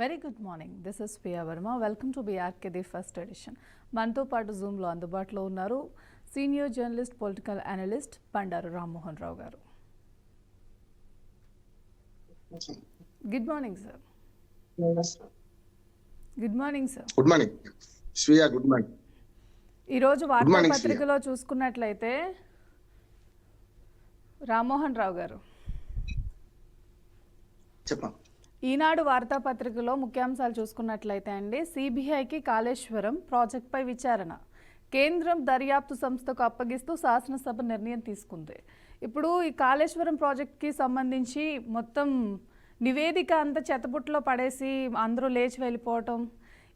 Very good morning. This is Priya Varma. Welcome to BRK the first edition. మనతో పాటు జూమ్లో అందుబాటులో ఉన్నారు senior journalist, political analyst Bandaru Rammohan Rao garu. Good morning sir. Good morning sir. Good morning Shreya. Good morning. ఈరోజు వార్తాపత్రికలో చూసుకున్నట్లయితే రామ్మోహన్ రావు గారు, చెప్పండి. ఈనాడు వార్తాపత్రికలో ముఖ్యాంశాలు చూసుకున్నట్లయితే అండి, సిబిఐకి కాళేశ్వరం ప్రాజెక్టుపై విచారణ, కేంద్రం దర్యాప్తు సంస్థకు అప్పగిస్తూ శాసనసభ నిర్ణయం తీసుకుంది. ఇప్పుడు ఈ కాళేశ్వరం ప్రాజెక్ట్కి సంబంధించి మొత్తం నివేదిక అంతా చెత్తబుట్టలో పడేసి అందరూ లేచి వెళ్ళిపోవటం,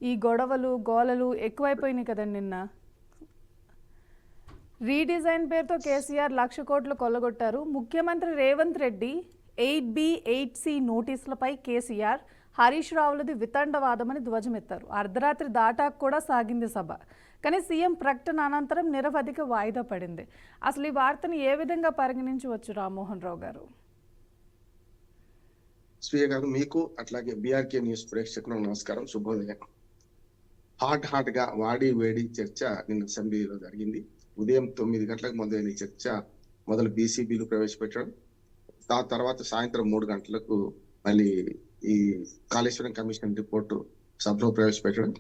ఈ గొడవలు గోలలు ఎక్కువైపోయినాయి కదండి. నిన్న రీడిజైన్ పేరుతో కేసీఆర్ 1,00,000 కోట్లు కొల్లగొట్టారు. ముఖ్యమంత్రి రేవంత్ రెడ్డి 8B 8C నోటీసులపై కేసీఆర్, హరీష్ రావులది వితండవాదమని ధ్వజమెత్తారు. అర్ధరాత్రి దాటాకు కూడా సాగింది సభ. కానీ సీఎం ప్రకటన అనంతరం నిరవధిక వాయిదా పడింది. అసలు ఈ వార్తను ఏ విధంగా పరిగణించవచ్చు రామ్మోహన్ రావు గారు? శ్రీయ గారు, మీకు అట్లాగే బీఆర్కే న్యూస్ ప్రేక్షకులకు నమస్కారం, శుభోదయం. హాట్ గా వాడి వేడి చర్చ నిన్న అసెంబ్లీలో జరిగింది. ఉదయం 9 గంటలకు మొదలైన చర్చ మొదలు బీసీబీలు ప్రవేశపెట్టడం, ఆ తర్వాత సాయంత్రం 3 గంటలకు మళ్ళీ ఈ కాళేశ్వరం కమిషన్ రిపోర్టు సభలో ప్రవేశపెట్టడం.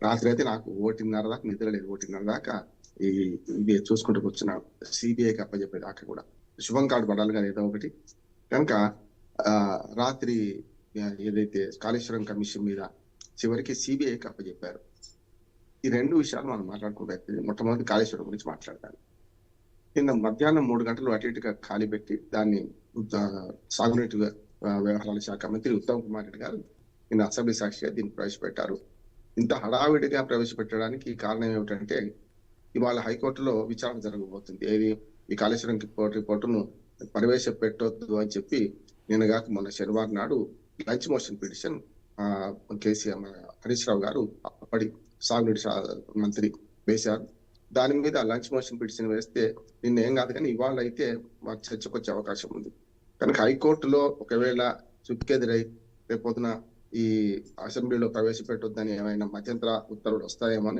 రాత్రి అయితే నాకు 1:30 దాకా నిద్ర లేదు. 1:30 దాకా ఇవి చూసుకుంటూ కూర్చున్నా. సిబిఐకి అప్పచెప్పే దాకా కూడా శుభం కార్డు పడాలి కదా ఏదో ఒకటి. కనుక రాత్రి ఏదైతే కాళేశ్వరం కమిషన్ మీద చివరికి సిబిఐకి అప్పచెప్పారు. ఈ 2 విషయాలు మనం మాట్లాడుకుంటే మొట్టమొదటి కాళేశ్వరం గురించి మాట్లాడతాను. నిన్న మధ్యాహ్నం 3 గంటలు అటు ఇటుగా ఖాళీ పెట్టి దాన్ని సాగునీటి వ్యవహారాల శాఖ మంత్రి ఉత్తమ్ కుమార్ రెడ్డి గారు నిన్న అసెంబ్లీ సాక్షిగా దీన్ని ప్రవేశపెట్టారు. ఇంత హడావిడిగా ప్రవేశపెట్టడానికి కారణం ఏమిటంటే, ఇవాళ హైకోర్టులో విచారణ జరగబోతుంది. ఏది ఈ కాళేశ్వరం రిపోర్టును ప్రవేశపెట్టొద్దు అని చెప్పి నిన్నగాక మొన్న శనివారం నాడు lunch motion petition KCR Harish Rao garu అప్పటి సాగునీటి మంత్రి వేశారు. దాని మీద లంచ్ మోషన్ పిటిషన్ వేస్తే నిన్న ఏం కాదు, కానీ ఇవాళ అయితే మాకు చర్చకు వచ్చే అవకాశం ఉంది. కనుక హైకోర్టులో ఒకవేళ చుక్కెదురై రేపొద్దున ఈ అసెంబ్లీలో ప్రవేశపెట్టొద్దని ఏమైనా మధ్యంతర ఉత్తర్వులు వస్తాయేమో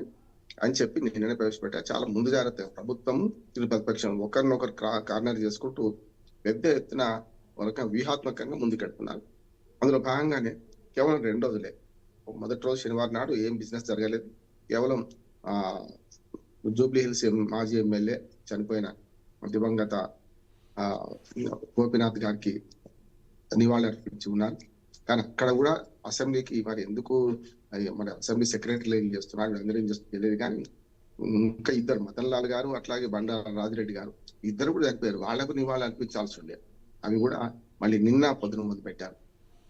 అని చెప్పి నిన్ననే ప్రవేశపెట్టారు. చాలా ముందు జాగ్రత్త ప్రభుత్వం, ప్రతిపక్షం ఒకరినొకరు కార్నర్ చేసుకుంటూ పెద్ద ఎత్తున ఒక వ్యూహాత్మకంగా ముందుకెడుతున్నారు. అందులో భాగంగానే కేవలం 2 రోజులే, మొదటి రోజు శనివారం నాడు ఏం బిజినెస్ జరగలేదు. కేవలం జూబ్లీ హిల్స్ మాజీ ఎమ్మెల్యే చనిపోయిన దివంగత గోపీనాథ్ గారికి నివాళులు అర్పించి ఉన్నారు. కానీ అక్కడ కూడా అసెంబ్లీకి మరి ఎందుకు మరి అసెంబ్లీ సెక్రటరీలు ఏం చేస్తున్నారు, అందరూ ఏం చేస్తున్నారు తెలియదు. కానీ ఇంకా 2 మదన్ లాల్ గారు అట్లాగే బండారు రాజిరెడ్డి గారు ఇద్దరు కూడా చనిపోయారు. వాళ్లకు నివాళులు అర్పించాల్సి ఉండే, అవి కూడా మళ్ళీ నిన్న పొద్దున మొదలు పెట్టారు.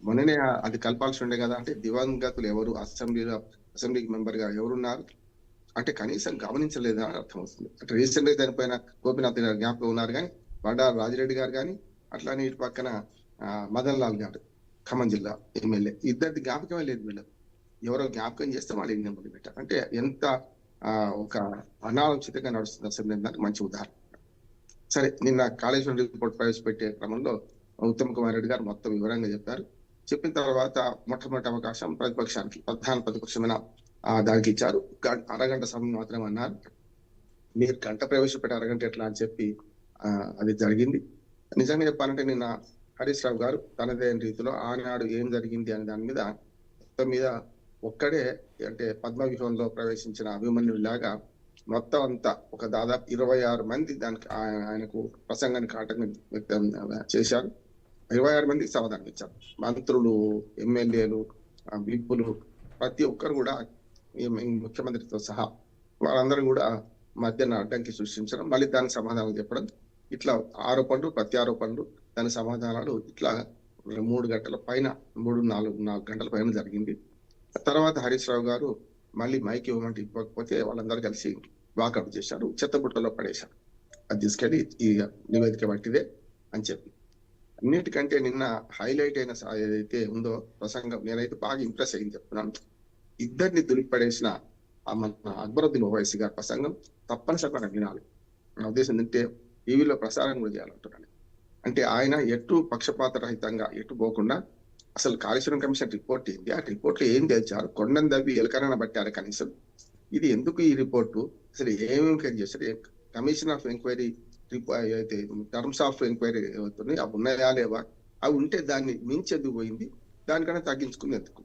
మొన్ననే అది కలపాల్సి ఉండే కదా. అంటే దివంగతులు ఎవరు, అసెంబ్లీకి మెంబర్ గా ఎవరున్నారు అంటే కనీసం గమనించలేదా అని అర్థమవుతుంది. అంటే రీసెంట్ గా చనిపోయిన గోపీనాథ్ గారు జ్ఞాపకం ఉన్నారు, కానీ బండారు రాజిరెడ్డి గారు కానీ అట్లానే ఇటు పక్కన మదన్ లాల్ గారు ఖమ్మం జిల్లా ఎమ్మెల్యే, ఇద్దరిది జ్ఞాపకమే లేదు. వీళ్ళు ఎవరో జ్ఞాపకం చేస్తే వాళ్ళు ఏం మొదలు పెట్టారు అంటే ఎంత ఒక అనాలోచితంగా నడుస్తుంది అసెంబ్లీ, దానికి మంచి ఉదాహరణ. సరే, నిన్న కాళేశ్వరం రిపోర్ట్ ప్రవేశపెట్టే క్రమంలో ఉత్తమ్ కుమార్ రెడ్డి గారు మొత్తం వివరంగా చెప్పారు. చెప్పిన తర్వాత మొట్టమొదటి అవకాశం ప్రతిపక్షానికి, ప్రధాన ప్రతిపక్షమైన దానికి ఇచ్చారు. అరగంట సమయం మాత్రమే అన్నారు. మీరు గంట ప్రవేశపెట్టే అరగంట ఎట్లా అని చెప్పి అది జరిగింది. నిజంగా చెప్పాలంటే నిన్న హరీష్ రావు గారు తనదైన రీతిలో ఆనాడు ఏం జరిగింది అనే దాని మీద మొత్తం మీద ఒక్కడే, అంటే పద్మవ్యూహంలో ప్రవేశించిన అభిమన్యులాగా మొత్తం అంతా ఒక దాదాపు 26 మంది దానికి ఆయనకు ప్రసంగానికి ఆటంకం వ్యక్తం చేశారు. 26 మందికి సమాధానం ఇచ్చారు. మంత్రులు, ఎమ్మెల్యేలు, విప్పులు ప్రతి ఒక్కరు కూడా ముఖ్యమంత్రితో సహా వాళ్ళందరూ కూడా మధ్యన అడ్డంకి సృష్టించడం, మళ్ళీ దానికి సమాధానం చెప్పడం, ఇట్లా ఆరోపణలు ప్రత్యారోపణలు, దాని సమాధానాలు ఇట్లా 3 గంటల పైన 4 గంటల పైన జరిగింది. తర్వాత హరీష్ రావు గారు మళ్ళీ మైక్ ఇవ్వమంటే ఇవ్వకపోతే వాళ్ళందరూ కలిసి వాకౌట్ చేశారు, చెత్తబుట్టలో పడేశారు. అది తీసుకెళ్ళి ఈ నివేదిక బట్టిదే అని చెప్పి. అన్నిటికంటే నిన్న హైలైట్ అయిన ఏదైతే ఉందో ప్రసంగం, నేనైతే బాగా ఇంప్రెస్ అయింది చెప్తున్నాను. ఇద్దరిని దులిపడేసిన మన అక్బరుద్దీన్ ఓవైసీ గారి ప్రసంగం తప్పనిసరిగా వినాలి. నా ఉద్దేశం ఏంటంటే టీవీలో ప్రసారం కూడా చేయాలంటున్నాను. అంటే ఆయన ఎటు పక్షపాత రహితంగా ఎటు పోకుండా అసలు కాళేశ్వరం కమిషన్ రిపోర్ట్ ఏంటి, ఆ రిపోర్ట్ లో ఏం తెచ్చారు, కొండను దవ్వి ఎలకనైనా పట్టారు కనీసం. ఇది ఎందుకు ఈ రిపోర్టు, అసలు ఏమేమి చేశారు, కమిషన్ ఆఫ్ ఎంక్వైరీ అయితే టర్మ్స్ ఆఫ్ ఎంక్వైరీ అవుతున్నాయి అవి ఉన్నాయా లేవా, అవి ఉంటే దాన్ని మించి ఎందుకు పోయింది, దానికన్నా తగ్గించుకుని ఎందుకు.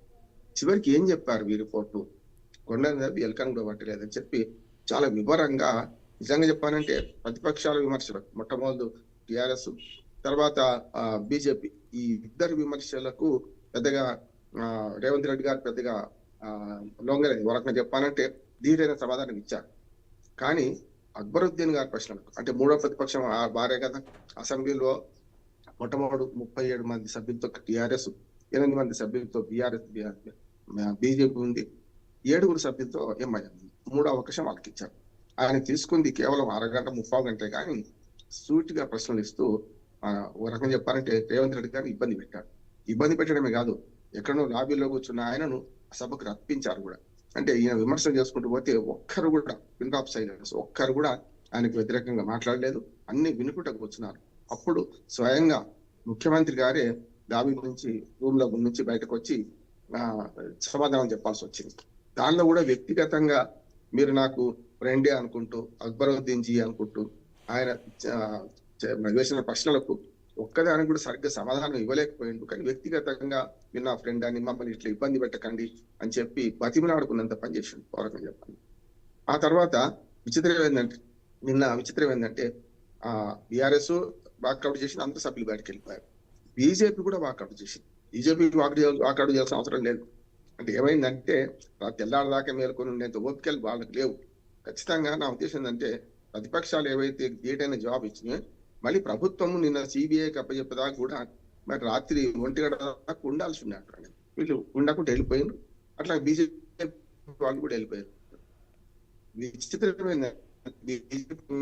చివరికి ఏం చెప్పారు ఈ రిపోర్టు, కొండను దవ్వి ఎలకను కూడా పట్టలేదని చెప్పి చాలా వివరంగా. నిజంగా చెప్పానంటే ప్రతిపక్షాల విమర్శలు మొట్టమొదటి టిఆర్ఎస్, తర్వాత బీజేపీ, ఈ ఇద్దరు విమర్శలకు పెద్దగా రేవంత్ రెడ్డి గారు పెద్దగా లొంగలేదు. వరకున చెప్పాలంటే ధీరైన సమాధానం ఇచ్చారు. కానీ అక్బరుద్దీన్ గారి ప్రశ్నలకు, అంటే మూడో ప్రతిపక్షం భార్య కదా, అసెంబ్లీలో మొట్టమొదటి 37 మంది సభ్యులతో టిఆర్ఎస్, 8 మంది సభ్యులతో బీఆర్ఎస్ బీజేపీ ఉంది, 7 సభ్యులతో ఎంఐఎం, మూడో అవకాశం వాళ్ళకి ఇచ్చారు. ఆయన తీసుకుంది కేవలం అరగంట 30 గంటలే, కానీ సూటిగా ప్రశ్నలు ఇస్తూ ఒక రకంగా చెప్పాలంటే రేవంత్ రెడ్డి గారిని ఇబ్బంది పెట్టారు. ఇబ్బంది పెట్టడమే కాదు, ఎక్కడో లాబీలో కూర్చున్న ఆయనను సభకు రప్పించారు కూడా. అంటే ఈయన విమర్శలు చేసుకుంటూ పోతే ఒక్కరు కూడా పిన్ ఆఫ్ సైలెన్స్, ఒక్కరు కూడా ఆయనకు వ్యతిరేకంగా మాట్లాడలేదు, అన్ని వినుకుంటూ కూర్చున్నారు. అప్పుడు స్వయంగా ముఖ్యమంత్రి గారే లాబీ నుంచి రూమ్ లో నుంచి బయటకు వచ్చి సమాధానం చెప్పాల్సి వచ్చింది. దానిలో కూడా వ్యక్తిగతంగా మీరు నాకు ఫ్రెండే అనుకుంటూ, అక్బరుద్దీన్ జీ అనుకుంటూ ఆయన వేసిన ప్రశ్నలకు ఒక్కదానికి కూడా సరిగ్గా సమాధానం ఇవ్వలేకపోయిండు. కానీ వ్యక్తిగతంగా మీరు నా ఫ్రెండ్ అని, మమ్మల్ని ఇట్లా ఇబ్బంది పెట్టకండి అని చెప్పి బతిమలాడుకున్నంత పని చేసిండు పౌరకం చెప్పండి. ఆ తర్వాత విచిత్రం ఏంటంటే బీఆర్ఎస్ వాకౌట్ చేసి అందరు సభ్యులు బయటకు వెళ్ళిపోయారు. బీజేపీ కూడా వాకౌట్ చేసింది. బీజేపీ వాకౌట్ చేయాల్సిన అవసరం లేదు. అంటే ఏమైందంటే తెల్లారదాకా మేల్కొని ఉండేంత ఓపికలు వాళ్ళకి లేవు. ఖచ్చితంగా నా ఉద్దేశం ఏంటంటే ప్రతిపక్షాలు ఏవైతే ఏటైనా జవాబు ఇచ్చినాయో మళ్ళీ ప్రభుత్వం నిన్న సిబిఐకి అప్పచెప్పదాకా కూడా మరి రాత్రి 1 గంట దాకా ఉండాల్సి ఉన్నట్టు వీళ్ళు ఉండకుండా వెళ్ళిపోయారు. అట్లా బీజేపీ వాళ్ళు కూడా వెళ్ళిపోయారు. విచిత్రమైన బీజేపీ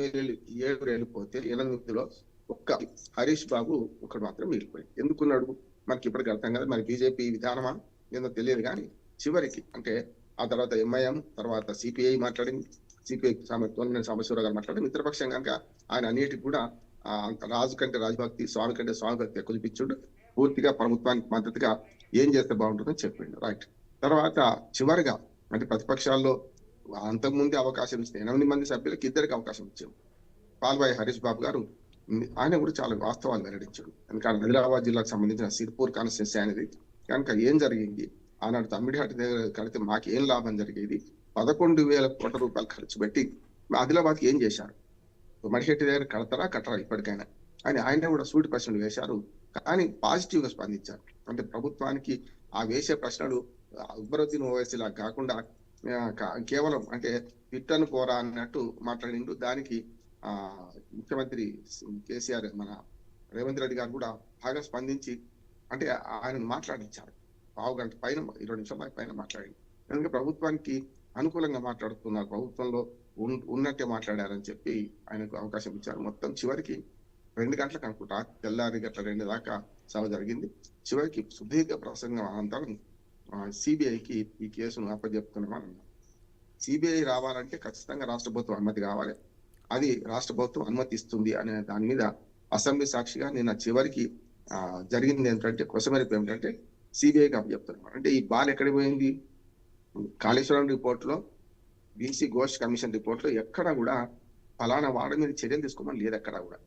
7 వెళ్ళిపోతే 8లో ఒక్క హరీష్ బాబు ఒకడు మాత్రం మిగిలిపోయాడు. ఎందుకున్నాడు మనకి ఇప్పటికి అర్థం కదా. మరి బీజేపీ విధానమా ఏదో తెలియదు. కానీ చివరికి అంటే ఆ తర్వాత ఎంఐఎం, తర్వాత సిపిఐ మాట్లాడింది, సిపిఐ సాంబశివరావు గారు మాట్లాడి మిత్రపక్షం కనుక ఆయన అన్నిటికి కూడా రాజు కంటే రాజభక్తి, స్వామి కంటే స్వామి భక్తి ఎక్కువ చూపించుడు, పూర్తిగా ప్రభుత్వానికి మద్దతుగా ఏం చేస్తే బాగుంటుందని చెప్పిండు. రైట్. తర్వాత చివరిగా అంటే ప్రతిపక్షాల్లో అంతకుముందే అవకాశం ఇస్తే 8 మంది సభ్యులకు 2కి అవకాశం ఇచ్చారు. పాల్వాయి హరీష్ బాబు గారు ఆయన కూడా చాలా వాస్తవాలు వెల్లడించాడు. ఎందుకంటే ఆదిలాబాద్ జిల్లాకు సంబంధించిన సిర్పూర్ కాన్స్టిట్యూన్సీ అనేది కనుక ఏం జరిగింది, ఆనాడు తమ్మిడిహట్టి దగ్గర కడితే మాకు ఏం లాభం జరిగేది, 11,000 కోట్ల రూపాయలు ఖర్చు పెట్టి ఆదిలాబాద్కి ఏం చేశారు, మడిహెట్టి దగ్గర కట్టరా ఇప్పటికైనా అని ఆయన కూడా సూటి ప్రశ్నలు వేశారు. కానీ పాజిటివ్ గా స్పందించారు. అంటే ప్రభుత్వానికి ఆ వేసే ప్రశ్నలు అక్బరుద్దీన్ ఓవైసీ లాగా కాకుండా కేవలం అంటే పిట్టను పోరా అన్నట్టు మాట్లాడిండు. దానికి ముఖ్యమంత్రి కేసీఆర్ మన రేవంత్ రెడ్డి గారు కూడా బాగా స్పందించి అంటే ఆయన మాట్లాడించారు. 1/2 గంట పైన 20 నిమిషాల పైన మాట్లాడింది. ఎందుకంటే ప్రభుత్వానికి అనుకూలంగా మాట్లాడుతున్నారు, ప్రభుత్వంలో ఉన్నట్టే మాట్లాడారని చెప్పి ఆయనకు అవకాశం ఇచ్చారు. మొత్తం చివరికి 2 గంటలకు అనుకుంటా, తెల్లారి గట్ల 2 దాకా సభ జరిగింది. చివరికి సుదీర్ఘ ప్రసంగం అనంతరం సిబిఐకి ఈ కేసును అప్పచెప్తున్నామని అన్నారు. సిబిఐ రావాలంటే ఖచ్చితంగా రాష్ట్ర ప్రభుత్వం అనుమతి కావాలి. అది రాష్ట్ర ప్రభుత్వం అనుమతి ఇస్తుంది అనే దాని మీద అసెంబ్లీ సాక్షిగా నిన్న చివరికి జరిగింది ఏంటంటే కొసమెరుపు ఏమిటంటే సిబిఐకి అప్పచెప్తున్నారు. అంటే ఈ బాల్ ఎక్కడికి పోయింది, కాళేశ్వరం రిపోర్ట్ లో, బీసీ ఘోష్ కమిషన్ రిపోర్ట్ లో ఎక్కడ కూడా ఫలానా వాడి మీద చర్యలు తీసుకోమని లేదు. ఎక్కడ కూడా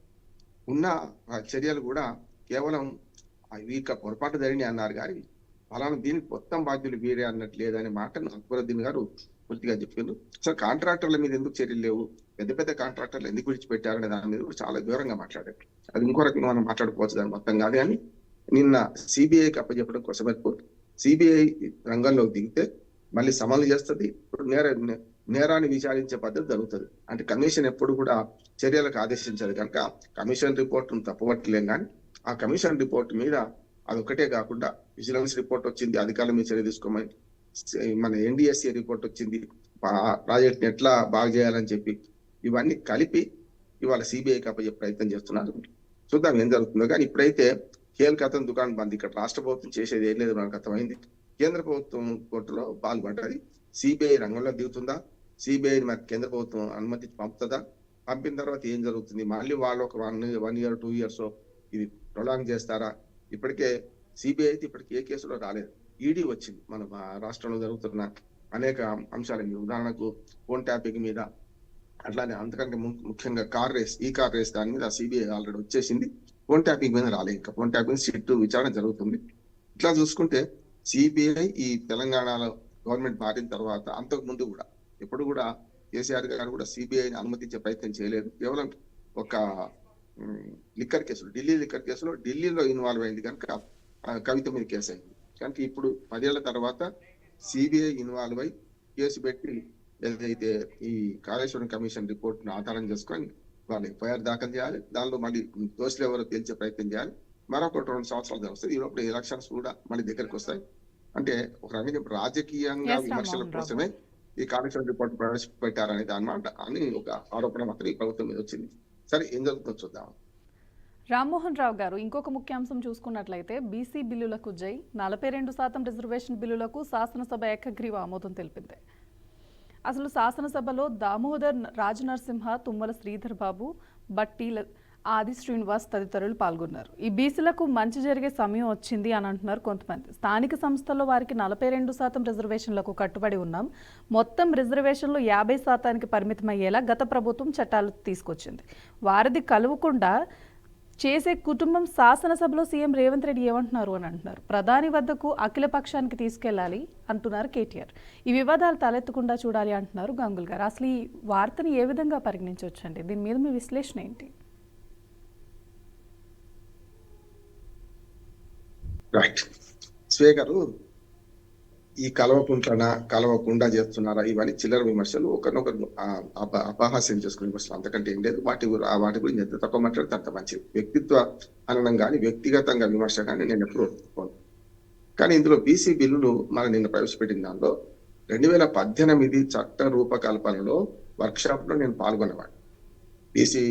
ఉన్న చర్యలు కూడా కేవలం వీక పొరపాటు జరిగినాయి అన్నారు. కానీ ఫలానా దీనికి మొత్తం బాధ్యులు వీరే అన్నట్టు లేదనే మాటను అక్బరుద్దీన్ గారు పూర్తిగా చెప్పారు. అసలు కాంట్రాక్టర్ల మీద ఎందుకు చర్యలు లేవు, పెద్ద పెద్ద కాంట్రాక్టర్లు ఎందుకు విడిచిపెట్టారనే దాని మీద కూడా చాలా వివరంగా మాట్లాడారు. అది ఇంకో రకంగా మనం మాట్లాడుకోవచ్చు దాని మొత్తం కాదు. కానీ నిన్న సిబిఐకి అప్పచెప్పడం కోసం సిబిఐ రంగంలోకి దిగితే మళ్ళీ సమన్లు చేస్తుంది, నేరాన్ని విచారించే పద్ధతి జరుగుతుంది. అంటే కమిషన్ ఎప్పుడు కూడా చర్యలకు ఆదేశించదు కనుక కమిషన్ రిపోర్ట్ను తప్పవట్లేం. కానీ ఆ కమిషన్ రిపోర్ట్ మీద అదొక్కటే కాకుండా విజిలెన్స్ రిపోర్ట్ వచ్చింది, అధికారుల మీద చర్య తీసుకోమని, మన ఎన్డిఎస్ఏ రిపోర్ట్ వచ్చింది, ప్రాజెక్ట్ ని ఎట్లా బాగా చేయాలని చెప్పి ఇవన్నీ కలిపి ఇవాళ సిబిఐకి అప్పచెప్పే ప్రయత్నం చేస్తున్నారు. చూద్దాం ఏం జరుగుతుందో. కానీ ఇప్పుడైతే కీలకతం దుకాణం బంద్. ఇక్కడ రాష్ట్ర ప్రభుత్వం చేసేది ఏం లేదు మనకు అర్థమైంది. కేంద్ర ప్రభుత్వం కోర్టులో పాల్పడ్డది. సిబిఐ రంగంలో దిగుతుందా, సిబిఐ మరి కేంద్ర ప్రభుత్వం అనుమతి పంపుతుందా, పంపిన తర్వాత ఏం జరుగుతుంది, మళ్ళీ వాళ్ళు ఒక 1 year 2 years ఇది ప్రొలాంగ్ చేస్తారా. ఇప్పటికే సిబిఐ అయితే ఇప్పటికి ఏ కేసులో రాలేదు. ఈడీ వచ్చింది. మన రాష్ట్రంలో జరుగుతున్న అనేక అంశాల మీద, ఉదాహరణకు ఫోన్ ట్యాపింగ్ మీద, అట్లానే అంతకంటే ముఖ్యంగా కార్ రేస్ దాని మీద సిబిఐ ఆల్రెడీ వచ్చేసింది. ఫోన్ ట్యాపింగ్ మీద రాలేదు. ఇంకా ఫోన్ ట్యాపింగ్ సిట్ విచారణ జరుగుతుంది. ఇట్లా చూసుకుంటే సిబిఐ ఈ తెలంగాణలో గవర్నమెంట్ మారిన తర్వాత అంతకు ముందు కూడా ఎప్పుడు కూడా కేసీఆర్ గారు కూడా సిబిఐని అనుమతించే ప్రయత్నం చేయలేదు. కేవలం ఒక లిక్కర్ కేసులు, ఢిల్లీ లిక్కర్ కేసులో ఢిల్లీలో ఇన్వాల్వ్ అయింది కనుక కవిత మీద కేసు అయింది. కనుక ఇప్పుడు 10 ఏళ్ల తర్వాత సిబిఐ ఇన్వాల్వ్ అయి కేసు పెట్టి ఏదైతే ఈ కాళేశ్వరం కమిషన్ రిపోర్ట్ ను ఆధారం చేసుకొని వాళ్ళు ఎఫ్ఐఆర్ దాఖలు చేయాలి. దానిలో మళ్ళీ దోషులు ఎవరో తేల్చే ప్రయత్నం చేయాలి. మరొక 2 సంవత్సరాలు వస్తాయి. ఈ లోపల ఎలక్షన్స్ కూడా మళ్ళీ దగ్గరికి వస్తాయి. అంటే ఒక రకంగా రాజకీయంగా విమర్శల కోసమే ఈ కాళేశ్వరం రిపోర్ట్ ప్రవేశపెట్టారనే దాని అని ఒక ఆరోపణ మాత్రం ఈ ప్రభుత్వం మీద వచ్చింది. సరే, ఏం జరుగుతుందో చూద్దాం. రామ్మోహన్ రావు గారు, ఇంకొక ముఖ్యాంశం చూసుకున్నట్లయితే బీసీ బిల్లులకు జై, 42% రిజర్వేషన్ బిల్లులకు శాసనసభ ఏకగ్రీవ ఆమోదం తెలిపింది. అసలు శాసనసభలో దామోదర్ రాజనరసింహ, తుమ్మల శ్రీధర్ బాబు, బట్టి ఆది శ్రీనివాస్ తదితరులు పాల్గొన్నారు. ఈ బీసీలకు మంచి జరిగే సమయం వచ్చింది అని అంటున్నారు కొంతమంది. స్థానిక సంస్థల్లో వారికి 42% రిజర్వేషన్లకు కట్టుబడి ఉన్నాం. మొత్తం రిజర్వేషన్లు 50%కి పరిమితమయ్యేలా గత ప్రభుత్వం చట్టాలు తీసుకొచ్చింది. వారిది కలవకుండా చేసే కుటుంబం శాసనసభలో సీఎం రేవంత్ రెడ్డి ఏమంటున్నారు అని అంటున్నారు. ప్రధాని వద్దకు అఖిల పక్షానికి తీసుకెళ్లాలి అంటున్నారు కేటీఆర్. ఈ వివాదాలు తలెత్తకుండా చూడాలి అంటున్నారు గంగుల్ గారు. అసలు ఈ వార్తని ఏ విధంగా పరిగణించవచ్చండి? దీని మీద మీ విశ్లేషణ ఏంటి? రైట్, స్వే గారు, ఈ కలవకుండా చేస్తున్నారా ఇవన్నీ చిల్లర విమర్శలు, ఒకరినొకరు అపహాస్యం చేసుకునే విమర్శలు, అంతకంటే ఏం లేదు. వాటి గురించి ఎంత తక్కువ మాట్లాడితే అంత మంచిది. వ్యక్తిత్వ హననం కానీ వ్యక్తిగతంగా విమర్శ కానీ నేను ఎప్పుడు ఒప్పుకోను. కానీ ఇందులో బీసీ బిల్లులు మనం నిన్న ప్రవేశపెట్టిన దానిలో 2018 చట్ట రూపకల్పనలో వర్క్షాప్ లో నేను పాల్గొనేవాడు. బీసీ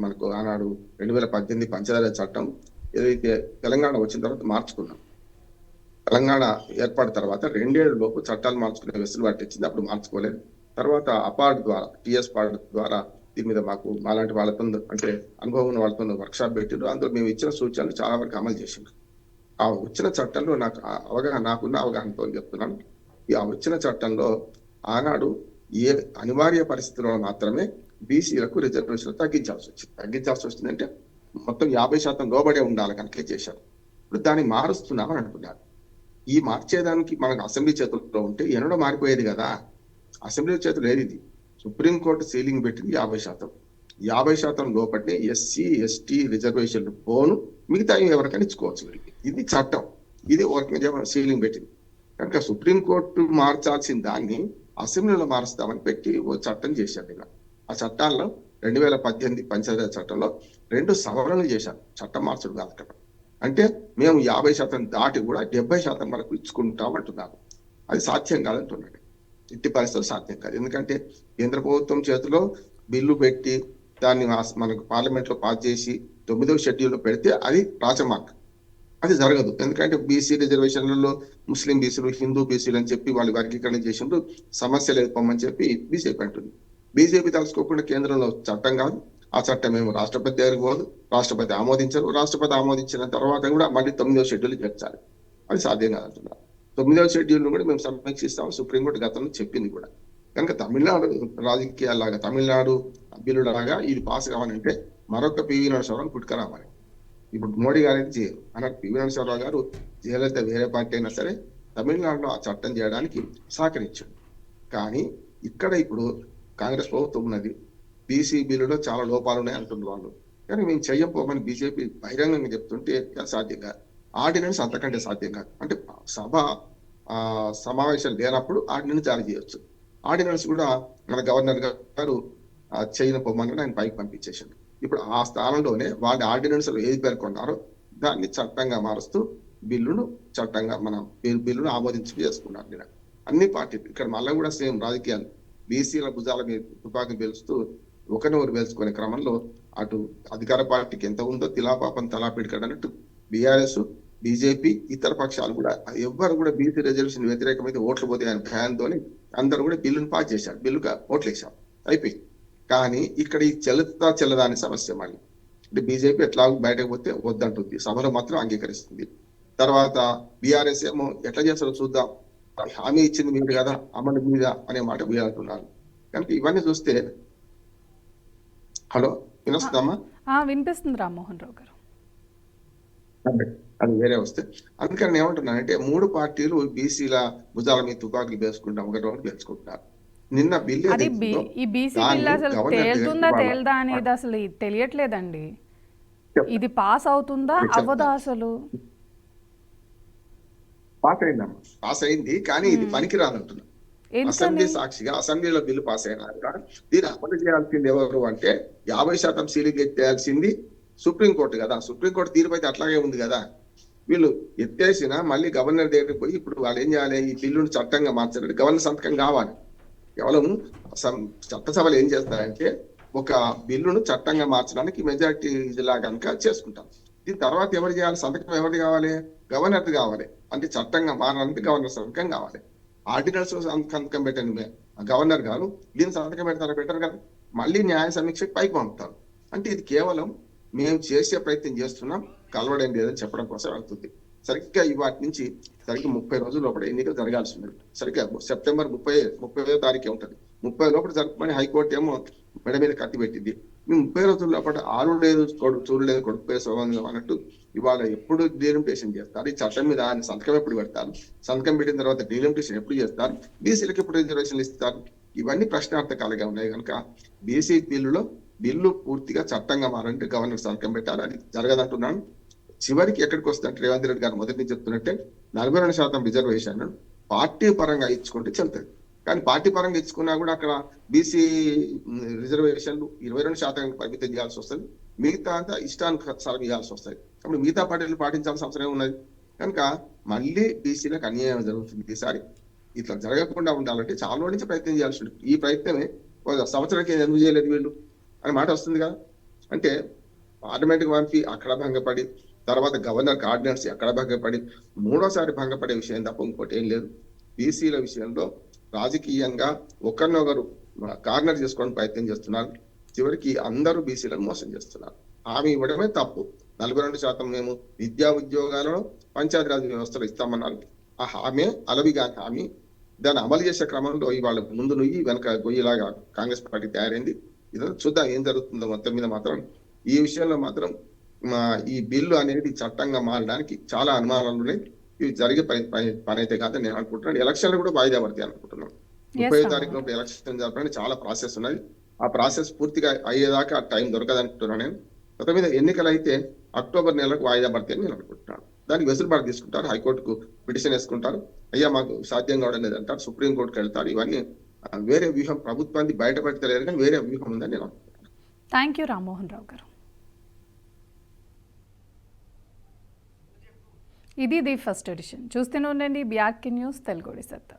మనకు ఆనాడు 2018 పంచదార చట్టం ఏదైతే తెలంగాణ వచ్చిన తర్వాత మార్చుకున్నాం. తెలంగాణ ఏర్పాటు తర్వాత 2 ఏళ్లలోపు చట్టాలు మార్చుకునే వెసులుబాటు ఇచ్చింది. అప్పుడు మార్చుకోలేదు. తర్వాత అపార్డ్ ద్వారా, టిఎస్ పార్డ్ ద్వారా దీని మీద మాలాంటి వాళ్ళతో, అంటే అనుభవం ఉన్న వాళ్ళతో వర్క్షాప్ పెట్టిండ్రు. అందులో మేము ఇచ్చిన సూచనలు చాలా వరకు అమలు చేసిండ్రు. ఆ వచ్చిన చట్టంలో నాకున్న అవగాహనతో చెప్తున్నాను. ఆ వచ్చిన చట్టంలో ఆనాడు ఏ అనివార్య పరిస్థితుల్లో మాత్రమే బీసీలకు రిజర్వేషన్ తగ్గించాల్సి వచ్చిందంటే మొత్తం 50% లోబడే ఉండాలి కనుక చేశారు. ఇప్పుడు దాన్ని మారుస్తున్నామని అంటున్నారు. ఈ మార్చేదానికి మనకు అసెంబ్లీ చేతుల్లో ఉంటే ఎన్నడో మారిపోయేది కదా. అసెంబ్లీ చేతులు ఏది? ఇది సుప్రీంకోర్టు సీలింగ్ పెట్టింది 50%. 50% లోపటే ఎస్సీ ఎస్టీ రిజర్వేషన్లు పోను, మిగతా ఎవరికైనా ఇచ్చుకోవచ్చు. ఇది చట్టం. ఇది సీలింగ్ పెట్టింది కనుక సుప్రీంకోర్టు మార్చాల్సిన దాన్ని అసెంబ్లీలో మారుస్తామని పెట్టి ఓ చట్టం చేశారు. ఇలా ఆ చట్టాల్లో 2018 పంచాయతీ చట్టంలో 2 సవరణలు చేశారు. చట్టం మార్చడు కాదు అక్కడ. అంటే మేము 50% దాటి కూడా 70% వరకు ఇచ్చుకుంటాం అంటున్నారు. అది సాధ్యం కాదంటున్నాడు. ఇట్టి పరిస్థితులు సాధ్యం కాదు. ఎందుకంటే కేంద్ర ప్రభుత్వం చేతిలో బిల్లు పెట్టి దాన్ని మనకు పార్లమెంట్ లో పాస్ చేసి 9వ షెడ్యూల్లో పెడితే అది రాజమార్క్. అది జరగదు. ఎందుకంటే బీసీ రిజర్వేషన్లలో ముస్లిం బీసీలు, హిందూ బీసీలు అని చెప్పి వాళ్ళు వర్గీకరణ చేసినప్పుడు సమస్య లేదు పొమ్మని చెప్పి బీజేపీ అంటుంది. బీజేపీ తలుసుకోకుండా కేంద్రంలో చట్టం కాదు. ఆ చట్టం మేము రాష్ట్రపతి దగ్గరికి పోదు, రాష్ట్రపతి ఆమోదించరు. రాష్ట్రపతి ఆమోదించిన తర్వాత కూడా మళ్ళీ 9వ షెడ్యూల్ చేర్చాలి. అది సాధ్యం కాదంటున్నారు. 9వ షెడ్యూల్ కూడా మేము సమీక్షిస్తాం, సుప్రీంకోర్టు గతంలో చెప్పింది కూడా. కనుక తమిళనాడు రాజకీయాల్లాగా, తమిళనాడు బిల్లులాగా ఇది పాస్ కావాలంటే మరొక పివి నరసింహారావు పుట్టుకరావాలి. ఇప్పుడు మోడీ గారు అయితే చేయరు. అన్నట్టు పివి నరసింహారావు గారు జయలలిత వేరే పార్టీ అయినా సరే తమిళనాడులో ఆ చట్టం చేయడానికి సహకరించాడు. కానీ ఇక్కడ ఇప్పుడు కాంగ్రెస్ ప్రభుత్వం ఉన్నది. బీసీ బిల్లులో చాలా లోపాలు ఉన్నాయి అంటున్నారు వాళ్ళు. కానీ మేము చెయ్యపోమని బీజేపీ బహిరంగంగా చెప్తుంటే సాధ్యం కాదు. ఆర్డినెన్స్ అంతకంటే సాధ్యం కాదు. అంటే సభ సమావేశాలు లేనప్పుడు ఆర్డినెన్స్ జారీ చేయొచ్చు. ఆర్డినెన్స్ కూడా మన గవర్నర్ గారు చేయకపోమని ఆయన పైకి పంపించేసాడు. ఇప్పుడు ఆ స్థానంలోనే వాళ్ళ ఆర్డినెన్స్ లో ఏది పేర్కొన్నారో దాన్ని చట్టంగా మారుస్తూ బిల్లును ఆమోదించి చేసుకున్నారు. అన్ని పార్టీలు ఇక్కడ మళ్ళీ కూడా సేమ్ రాజకీయాలు, బీసీల భుజాల మీద తుపాకీ పేలుస్తూ ఒకరినొకరు వేల్చుకునే క్రమంలో అటు అధికార పార్టీకి ఎంత ఉందో తిలాపాపం తలాపిడికడన్నట్టు బీఆర్ఎస్, బీజేపీ, ఇతర పక్షాలు కూడా ఎవ్వరు కూడా బీసీ రిజర్వేషన్ వ్యతిరేకమైతే ఓట్లు పోతే ఆయన భయాంతో అందరూ కూడా బిల్లును పాస్ చేశారు. బిల్లుగా ఓట్లు వేశారు, అయిపోయింది. కానీ ఇక్కడ ఈ చెల్లదాని సమస్య మళ్ళీ అంటే బీజేపీ ఎట్లా బయటకు పోతే వద్దంటుంది, సభలో మాత్రం అంగీకరిస్తుంది. తర్వాత బీఆర్ఎస్ ఏమో ఎట్లా చేస్తారో చూద్దాం, హామీ ఇచ్చింది మీరు కదా అమలు మీద అనే మాట మీరు అంటున్నారు. కనుక ఇవన్నీ చూస్తే, హలో వినొస్తుందమ్మా? వినిపిస్తుంది రామ్మోహన్ రావు గారు. అది వేరే వస్తే, అందుకని నేను ఏమంటున్నానంటే 3 పార్టీలు బీసీల భుజాల మీద తుపాకులు వేసుకుంటాం, ఒకటి ఒకటి వేసుకుంటున్నారు. నిన్న బిల్లు అది ఏదైతే ఉందో ఈ బీసీ బిల్ దాన్ని అసలు గవర్నర్ దగ్గరికి తేలుతుందా వాళ్ళ తేలదా అనేది అసలు తెలియట్లేదండి. చెప్తా. ఇది పాస్ అవుతుందా చెప్తా. అవ్వదా అసలు? పాస్ అయిందమ్మా, పాస్ అయింది, కానీ ఇది పనికిరానంటున్నా. అసెంబ్లీ ఎందుకని? సాక్షిగా అసెంబ్లీలో బిల్లు పాస్ అయినాక దీన్ని అమలు చేయాల్సింది ఎవరు అంటే 50% సీలింగ్ ఎత్తేయాల్సింది సుప్రీంకోర్టు కదా. సుప్రీంకోర్టు తీర్పు అయితే అట్లాగే ఉంది కదా. వీళ్ళు ఎత్తేసిన మళ్ళీ గవర్నర్ దగ్గరికి పోయి ఇప్పుడు వాళ్ళు ఏం చేయాలి, ఈ బిల్లును చట్టంగా మార్చాలంటే గవర్నర్ సంతకం కావాలి. కేవలం చట్టసభలు ఏం చేస్తారంటే ఒక బిల్లును చట్టంగా మార్చడానికి మెజారిటీ ఇదిలా కనుక చేసుకుంటాం. దీని తర్వాత ఎవరు చేయాలి, సంతకం ఎవరిది కావాలి, గవర్నర్ది కావాలి. అంటే చట్టంగా మారడానికి గవర్నర్ సంతకం కావాలి. ఆర్డినల్స్ సంతకం పెట్టండి గవర్నర్ గారు, దీని సంతకం పెడతారా, పెట్టరు కదా. మళ్ళీ న్యాయ సమీక్షకు పైకి పంపుతారు. అంటే ఇది కేవలం మేము చేసే ప్రయత్నం చేస్తున్నాం, కలవడం లేదని చెప్పడం కోసం అవుతుంది. సరిగ్గా వాటి నుంచి సరిగ్గా 30 రోజుల లోపల ఎన్నికలు జరగాల్సి ఉన్నది. సరిగ్గా సెప్టెంబర్ 30వ తారీఖే ఉంటుంది. 30 లోపల జరపమని హైకోర్టు ఏమో మెడ మీద కత్తి పెట్టింది. మేము 30 రోజుల లోపల ఆరు లేదు చూడలేదు కొడుకు సంబంధం అన్నట్టు ఇవాళ ఎప్పుడు డీలిమిటేషన్ చేస్తారు, ఈ చట్టం మీద ఆయన సంతకం ఎప్పుడు పెడతారు, సంతకం పెట్టిన తర్వాత డీలిమిటేషన్ ఎప్పుడు చేస్తారు, బీసీలకు ఎప్పుడు రిజర్వేషన్లు ఇస్తారు, ఇవన్నీ ప్రశ్నార్థకాలుగా ఉన్నాయి. కనుక బీసీ బిల్లు పూర్తిగా చట్టంగా మారంటే గవర్నర్ సంతకం పెట్టాలి. అది జరగదంటున్నాను. చివరికి ఎక్కడికి వస్తుందంటే రేవంత్ రెడ్డి గారు మొదటి నుంచి చెప్తున్నట్టే 42% రిజర్వేషన్ పార్టీ పరంగా ఇచ్చుకుంటే చెల్తుంది. కానీ పార్టీ పరంగా ఇచ్చుకున్నా కూడా అక్కడ బీసీ రిజర్వేషన్లు 22% పరిమితం చేయాల్సి వస్తుంది. మిగతా అంతా ఇష్టానుసారం ఇవ్వాల్సి వస్తుంది. అప్పుడు మిగతా పార్టీలు పాటించాల్సిన అవసరం ఉన్నది. కనుక మళ్ళీ బీసీలకు అన్యాయం జరుగుతుంది. ఈసారి ఇట్లా జరగకుండా ఉండాలంటే చాలా రోజుల నుంచి ప్రయత్నం చేయాల్సి ఉంటుంది. ఈ ప్రయత్నమే సంవత్సరానికి ఎందుకు చేయలేదు వీళ్ళు అనే మాట వస్తుంది కదా. అంటే పార్లమెంట్కి పంపి అక్కడ భంగపడి, తర్వాత గవర్నర్ ఆర్డినెన్స్ అక్కడ భంగపడి, మూడోసారి భంగపడే విషయం తప్ప ఇంకోటి ఏం లేదు. బీసీల విషయంలో రాజకీయంగా ఒకరినొకరు కార్నర్ చేసుకోవడం ప్రయత్నం చేస్తున్నారు. చివరికి అందరూ బీసీలను మోసం చేస్తున్నారు. హామీ ఇవ్వడమే తప్పు. 42% మేము విద్యా ఉద్యోగాలలో పంచాయతీరాజ్ వ్యవస్థలో ఇస్తామన్నారు. ఆ హామీ అలవిగాని హామీ. దాన్ని అమలు చేసే క్రమంలో ఇవాళ ముందు నుయ్యి వెనక గొయ్యిలాగా కాంగ్రెస్ పార్టీ తయారైంది. ఇదో చూద్దాం ఏం జరుగుతుందో. మొత్తం మీద మాత్రం ఈ విషయంలో మాత్రం ఈ బిల్లు అనేది చట్టంగా మారడానికి చాలా అనుమానాలు ఉన్నాయి. ఇవి జరిగే పని అయితే కాదని నేను అనుకుంటున్నాను. ఎలక్షన్లు కూడా వాయిదా పడతాయి అనుకుంటున్నాను. 30వ తారీఖు లోపు ఎలక్షన్ జరపడానికి చాలా ప్రాసెస్ ఉన్నది. ఆ ప్రాసెస్ పూర్తిగా అయ్యేదాకా టైం దొరకదు అనుకుంటున్నాను నేను. మొత్తం మీద ఎన్నికలు అయితే అక్టోబర్ నెలకు వాయిదా పడతాయని నేను అనుకుంటున్నాను. దానికి వెసులుబాటు తీసుకుంటారు, హైకోర్టుకు పిటిషన్ వేసుకుంటారు. అయ్యా మాకు సాధ్యం కావడం లేదు అంటారు, సుప్రీంకోర్టుకు వెళ్తారు. ఇవన్నీ వేరే వ్యూహం ప్రభుత్వానికి బయటపడతలేదు, కానీ వేరే వ్యూహం ఉందని నేను అనుకుంటున్నాను. థ్యాంక్ యూ రామ్మోహన్ రావు గారు. ఇది ది ఫస్ట్ ఎడిషన్. చూస్తూనే ఉండండి BRK న్యూస్ తెలుగు సత్తా.